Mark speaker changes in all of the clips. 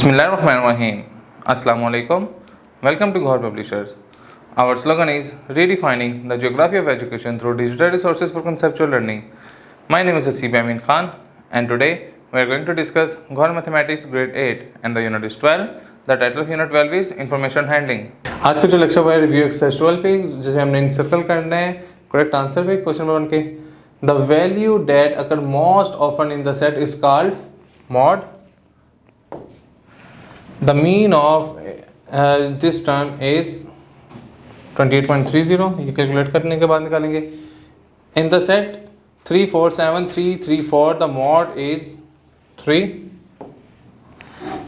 Speaker 1: Bismillahirrahmanirrahim. Assalamu alaikum. Welcome to Ghor Publishers. Our slogan is redefining the geography of education through digital resources for conceptual learning. My name is Asib Amin Khan, and today we are going to discuss Ghor Mathematics Grade 8 and the Unit is 12. The title of Unit 12 is Information Handling. आज का जो lecture हुआ है review exercise 12 पे, जिसे हमने encircle करना है करेक्ट आंसर पे क्वेश्चन नंबर 1 के. The value that occur most often in the set is called mod. The mean of this term is 28.30. ये कैलकुलेट करने के बाद निकालेंगे. In the set 3 4 7 3 3 4 the mod is 3.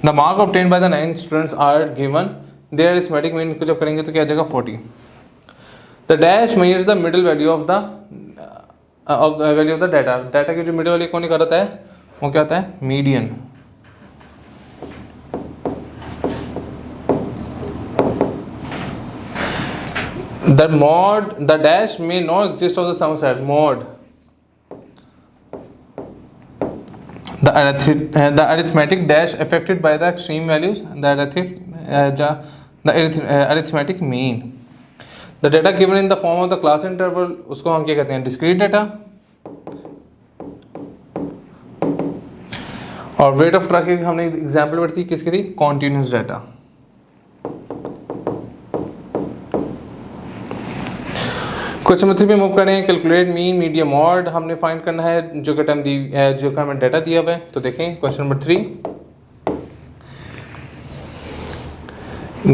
Speaker 1: The mark obtained by the 9 students are given. Their arithmetic mean को जब करेंगे तो क्या आ जाएगा 40. The dash measures the middle value of the value of the data. Data की जो मिडिल वैल्यू कौन निकालता है वो क्या होता है median. The dash may not exist of the sum set mod. The arithmetic dash affected by the extreme values. The arithmetic mean. The data given in the form of the class interval उसको हम क्या कहते हैं discrete data. और weight of track की हमने example पढ़ी थी किसकी थी कॉन्टिन्यूस डाटा. क्वेश्चन नंबर 3 पे मूव करें. कैलकुलेट मीन मीडियम मॉड हमने फाइंड करना है जो कि टाइम जो कि हमें डाटा दिया हुआ है. तो देखें क्वेश्चन नंबर 3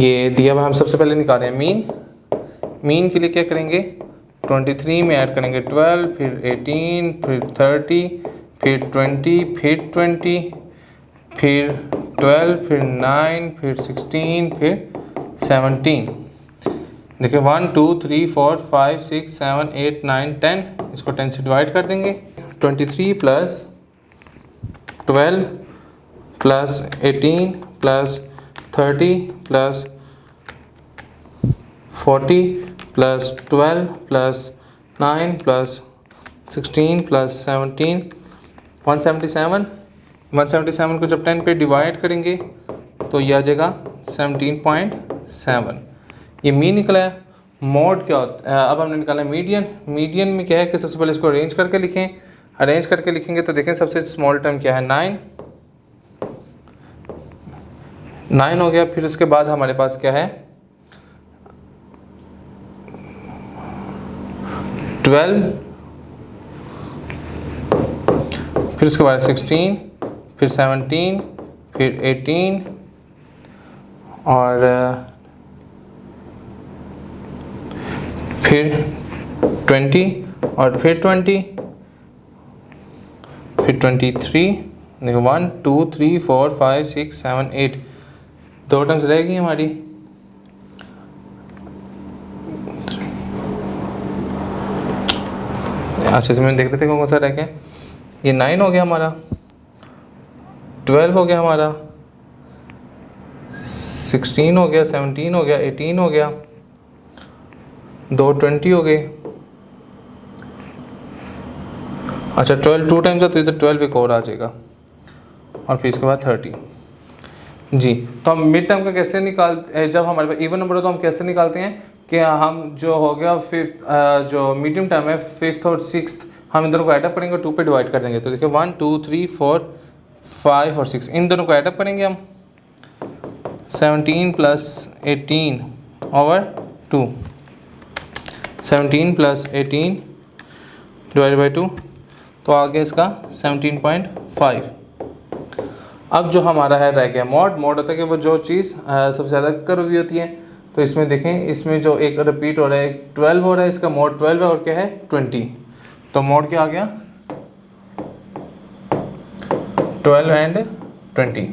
Speaker 1: ये दिया हुआ. हम सबसे पहले निकाल रहे हैं मीन. मीन के लिए क्या करेंगे 23 में ऐड करेंगे 12 फिर 18 फिर 30 फिर 20 फिर 20 फिर 12 फिर 9 फिर 16 फिर 17. देखिए 1 2 3 4 5 6 7 8 9 10. इसको 10 से डिवाइड कर देंगे. 23 plus 12 plus 18 plus 30 plus 40 plus 12 plus 9 plus 16 plus 17 177. 177 को जब 10 पे डिवाइड करेंगे तो ये आ जाएगा 17.7. ये मीन निकला है. मोड क्या होता है अब हमने निकाला है मीडियन. मीडियन में क्या है कि सबसे पहले इसको अरेंज करके लिखें. अरेंज करके लिखेंगे तो देखें सबसे स्मॉल टर्म क्या है 9 हो गया. फिर उसके बाद हमारे पास क्या है 12 फिर उसके बाद 16 फिर 17 फिर 18 और फिर 20 और फिर 20 फिर 23. देखो 1 2 3 4 5 6 7 8 दो टर्म्स रहेगी हमारी. अच्छे से मैंने देख रहे थे कौन सा रह गया. ये 9 हो गया हमारा, 12 हो गया हमारा, 16 हो गया, 17 हो गया, 18 हो गया, 2 20 हो गए. अच्छा 12 2 टाइम्स तो इधर 12 एक और आ जाएगा और फिर इसके बाद 30 जी. तो हम मिड टर्म का कैसे निकालते जब हमारे पास इवन नंबर हो तो हम कैसे निकालते हैं कि हम जो हो गया फिफ्थ जो मीडियम टर्म है 5th और 6th हम इन दोनों को ऐडअप करेंगे और 2 पे डिवाइड कर देंगे. तो देखिए 1 2 3 4 5 और 6 इन दोनों को ऐडअप करेंगे हम 17 plus 18 over 2. 17 plus 18 divide by 2 तो आ गया इसका 17.5. अब जो हमारा है रह गया मॉड. मॉड होता है कि वो जो चीज़ सबसे ज़्यादा कर हुई होती है. तो इसमें देखें इसमें जो एक रिपीट हो रहा है 12 हो रहा है, इसका मॉड 12 है और क्या है 20. तो मॉड क्या आ गया 12 एंड 20.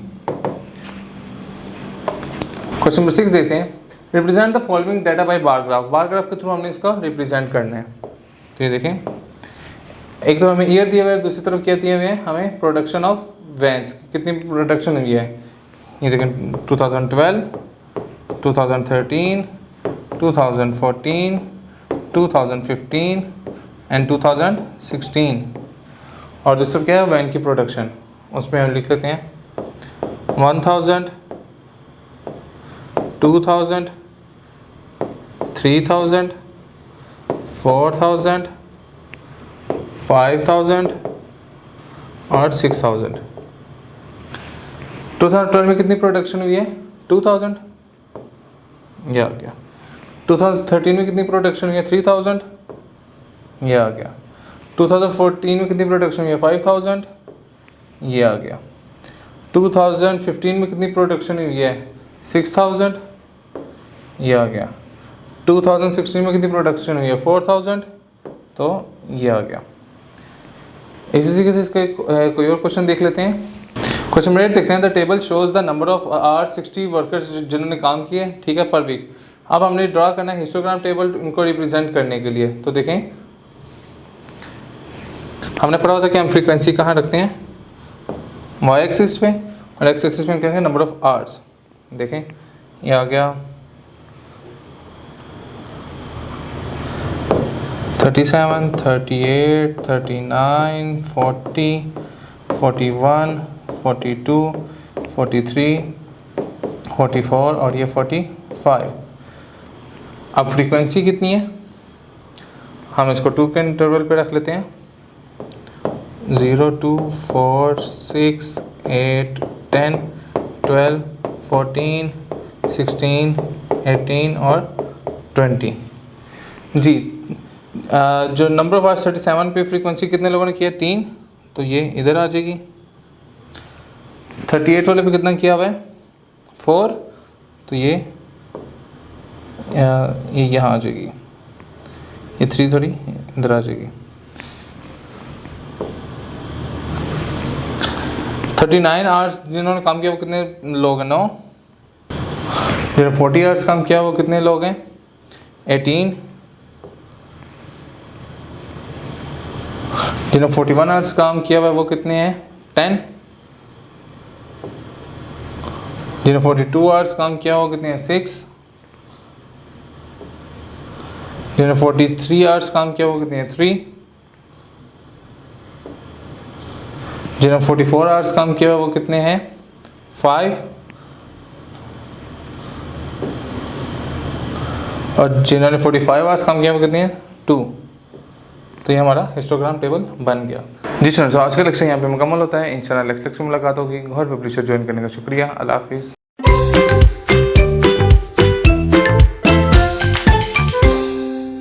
Speaker 1: क्वेश्चन नंबर 6 देखते हैं. Represent the following data by bar graph. Bar graph के थ्रू हमने इसको रिप्रेजेंट करना है. तो ये देखें एक तो हमें ईयर दिया हुआ है, दूसरी तरफ क्या दिए हुए हैं हमें प्रोडक्शन ऑफ वैन्स कितनी प्रोडक्शन हुई है. ये देखें 2012 2013 2014 2015 एंड 2016. और दूसरा क्या है वैन की प्रोडक्शन. उसमें हम लिख लेते हैं 1000 2000, 3000, 4000, 5000 और 6000। 2012 में कितनी प्रोडक्शन हुई है? 2000, ये आ गया। 2013 में कितनी प्रोडक्शन हुई है? 3000, ये आ गया। 2014 में कितनी प्रोडक्शन हुई है? 5000, ये आ गया। 2015 में कितनी प्रोडक्शन हुई है? 6000, ये आ गया। 2016 में कितनी प्रोडक्शन हुई है? 4000, तो ये आ गया। इसी तरीके से इसका कोई और क्वेश्चन देख लेते हैं। क्वेश्चन नंबर 8 देखते हैं। The table shows the number of are 60 workers जिन्होंने काम किए, ठीक है, पर वीक। अब हमने ड्रा करना है हिस्टोग्राम टेबल इनको रिप्रेजेंट करने के लिए। तो देखें, हमने पढ़ा था कि हम फ्रीक्वेंसी कहाँ रखते हैं? वाई एक्सिस पे, और एक्स एक्सिस में क्या है? Number of hours. देखें, ये आ गया 37, 38, 39, 40, 41, 42, 43, 44 और ये 45। अब फ्रीक्वेंसी कितनी है? हम इसको 2 के इंटरवल पे रख लेते हैं। 0, 2, 4, 6, 8, 10, 12, 14, 16, 18 और 20। जी, जो नंबर ऑफ आवर्स 37 पे फ्रीक्वेंसी कितने लोगों ने किया? 3, तो ये इधर आ जाएगी। 38 वाले पे कितना किया हुआ है? 4, तो ये यहाँ आ जाएगी। ये 3 थोड़ी इधर आ जाएगी। 39 आवर्स जिन्होंने काम किया वो कितने लोग हैं? 9। जिन्होंने 40 आवर्स काम किया वो कितने लोग हैं? 18। जिन्होंने 41 आवर्स काम किया हुआ वो कितने हैं? 10। जिन्होंने 42 आवर्स काम किया वो कितने हैं? 6। जिन्होंने 43 आवर्स काम किया वो कितने हैं? 3। जिन्होंने 44 आवर्स काम किया वो कितने हैं? 5। और जिन्होंने 45 आवर्स काम किया वो कितने हैं? 2। तो ये हमारा हिस्टोग्राम टेबल बन गया। जी सर, तो आज का लेक्चर यहाँ पे मुकम्मल होता है। इंशाल्लाह नेक्स्ट लेक्चर में मुलाकात होगी। और पब्लिशर ज्वाइन करने का शुक्रिया। अल्लाह हाफिज़।